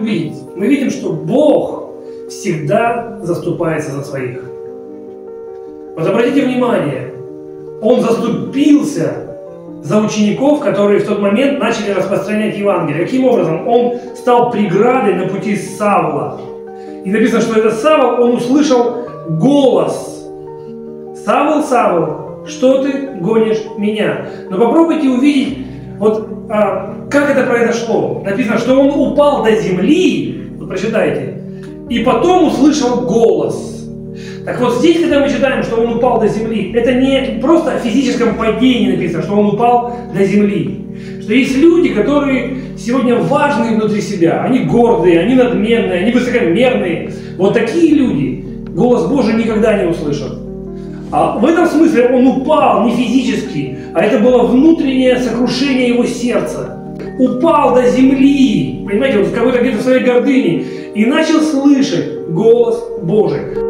Мы видим, что Бог всегда заступается за своих. Вот обратите внимание, Он заступился за учеников, которые в тот момент начали распространять Евангелие. Каким образом? Он стал преградой на пути Савла. И написано, что этот Савл, он услышал голос: «Савл, Савл, что ты гонишь меня?» Но попробуйте увидеть, как это произошло. Написано, что он упал до земли, вы прочитайте, и потом услышал голос. Так вот здесь, когда мы читаем, что он упал до земли, это не просто о физическом падении написано, что он упал до земли. Что есть люди, которые сегодня важные внутри себя, они гордые, они надменные, они высокомерные. Вот такие люди голос Божий никогда не услышат. А в этом смысле он упал не физически, а это было внутреннее сокрушение его сердца. Упал до земли, понимаете, вот какой-то где-то в своей гордыне, и начал слышать голос Божий.